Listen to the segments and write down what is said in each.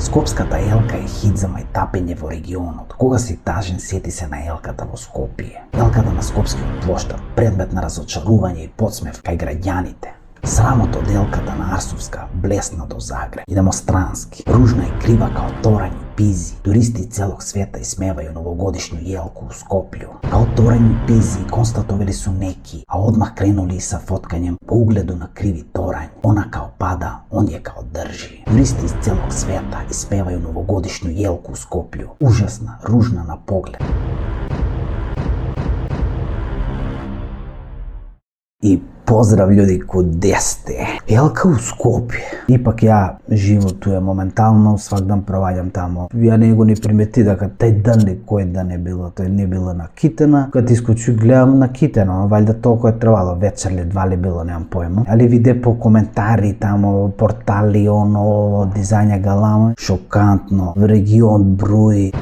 Скопската елка е хит за мајтапење во регионот. Кога си тажен, сети се на елката во Скопје. Елката на Скопскиот плоштад, предмет на разочарување и подсмев кај граѓаните. Срамото од елката на Арсовска блесна до Загреб. Идемо странски, ружна и крива као торањи, пизи. Туристи целог света исмевају новогодишну елку у Скопју. Као торањи, пизи, констатовали су неки, а одмах кренули и са фоткањем по угледу на криви торањи. Она као пада, он е као држи. Туристи из целог света исмевају новогодишну елку у Скопју. Ужасна, ружна на поглед. И поздрав луѓе куде сте? Елка у Скопје. Ипак ја животуjem моментално, свак дан проваѓам тамо. Ја не го ни примети дека тај дан ли кој дан е било, тој не било на Китена. Кога искочу гледам на Китена, валјда толку е требало, вечер ли, два ли било, немам појма. Али виде по коментари тамо, портали, оно, дизајна галама, шокантно, регион број.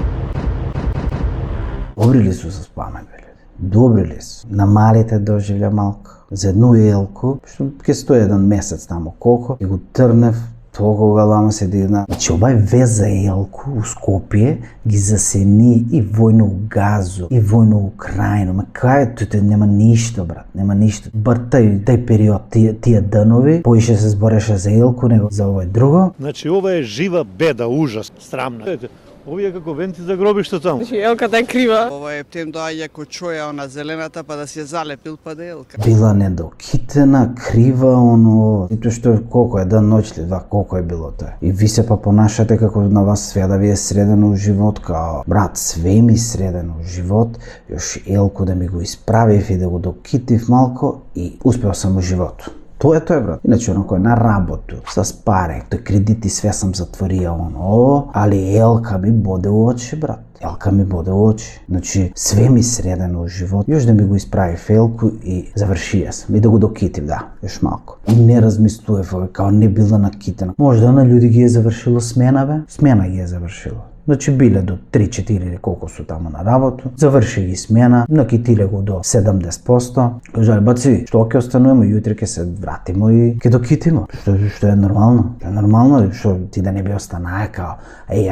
Добри ли су со памет, бе? Добри ли су? На малите доживља малку. За едну елку, што ќе стои еден месец тамо колко, и го трнев, толку галама се дигна. Значи, овај вез за елку у Скопје ги засени и војна у Газу, и војна у Украина. Ма кај туте нема ништо, брат, нема ништо. Бар тај период, тие данови, поише се збореше за елку, него за овој друго. Значи, ова е жива беда, ужас, срамна. Овие како венти за гробиште таму. Значи, елката е крива. Ова е птем доаѓа ко чоја на зелената па да се залепил па да елка. Била недокитена, крива, оно, и тоа што колко е дан ноќ ли, колко е било тоа. И ви се па понашате како на вас све да ви е средено у живот, као брат, све ми средено у живот, још елку да ми го исправив и да го докитив малко и успео сам у животу. Тоа е, брат. Иначе онако на работу, с паре, тој кредити све сам затворија оно, али елка ми боде у очи, брат. Елка ми боде у очи. Значи, све ми средено у живот. Још да ми го исправив елку и завршија сам. И да го докитив, да, још малко. И не размислував, као не била накитена. Можда на луѓе ги е завршило смена, бе? Смена ги е завршило. Значи биле до 3-4 или колку су тамо на работу, заврши ги смена, накитиле го до 70%. Кажале, баци, што ќе остануваме, јутре ќе се вратимо и ќе докитимо. Што е нормално? Што е нормално, што ти да не би останае као,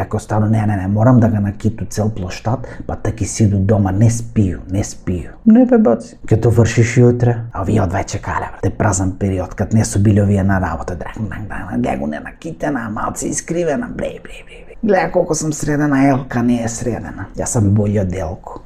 ако остану, не, морам да га накиту цел плоштад, па таки сиду дома, не спiju. Не бе, баци. Ќе то вршиш јутре, а овие одвајче кале, те празан период, кад не су били овие на работа, гледа го не накитена, малци искривена, бле. Гледа колко сам средена, елка не е средена. Јас сам бољи од елку.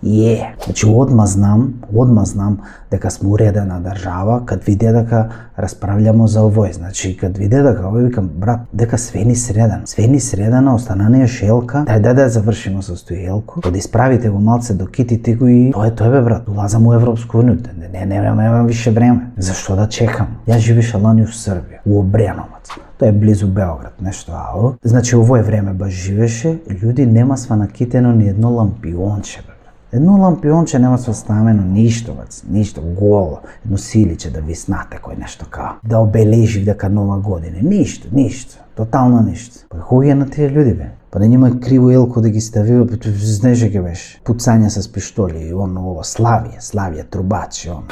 Значи, одма знам дека сме уредена држава, кад виде дека расправљамо за овој. Значи, кад виде дека овој, викам, брат, дека све ни средена, останане још елка, дај да завршимо со тој елку, да исправите го малце, докитите го и тоа е, бе, брат, улазам у Европску унију, немам више време. Зашто да чекам? Јас живеша лани у Србија, у Обреновац. Тоа е близу Београд, нешто ао. Значи, овој време баш живеше, луѓе нема сва накитено ни едно лампионче, бе. Едно лампионче нема сва ставено ништо, ништо, голо, едно силиче да виснате кој нешто као. Да обележив дека нова година, ништо, тотално ништо. Па хуј е на тие луѓе, бе. Па не нема криво елко да ги ставива, знаеш ке беше. Пуцање с пиштоли и ово, Славија, трубачи, оно.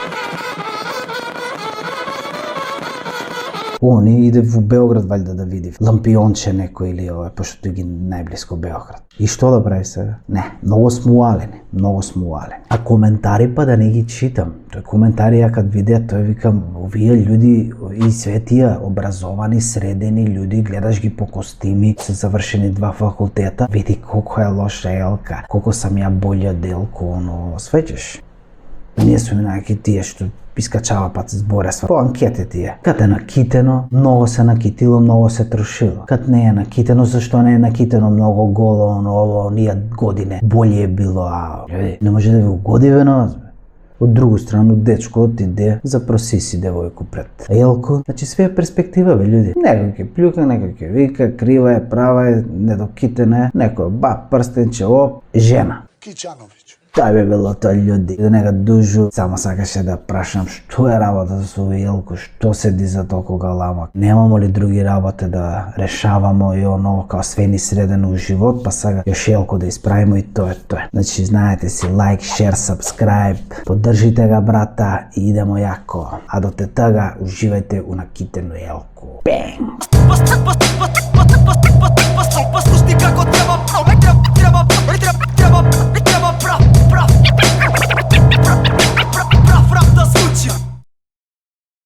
Они иде во Београд валјда да види лампионче некој или ова, пошто тој ги најблиско Београд. И што да прави сега? Не, многу сме уалени. А коментари па да не ги читам. Тој коментари ја кад видеа, тој викам, овие луѓе и све тие образовани, средени луѓе, гледаш ги по костими, се завршени 2 факултета, види колко е лоша елка, колко сам ја бољи од елку, оно, свеќаш. Не су неки тие што искачава пат се зборесва по анкете тие. Кад е накитено, многу се накитило, многу се трошило. Кад не е накитено, зашто не е накитено многу голо, ово, ние године, боље е било, не може да ви угодиве на вас, бе. Од другу страна, дечкот иде, запроси си девојку пред елку. Значи, све е перспектива, бе, луѓе. Некој ќе плюка, некој ќе вика, крива е, права е, недокитена е, некој прстенче, жена. Кичановиќ. Тај бе било тоа луѓе. Да нега дужу, само сакаше да прашам што е работа со овој елку, што седи за толку галама. Немамо ли други работи да решавамо и оно као све ни средено у живот, па сега још елку да исправимо и тоа е тоа. Значи, знаете си, лайк, шер, сабскрајб, поддржите ga брата и идемо јако. А до тетага уживајте у накитено елку. Бенг!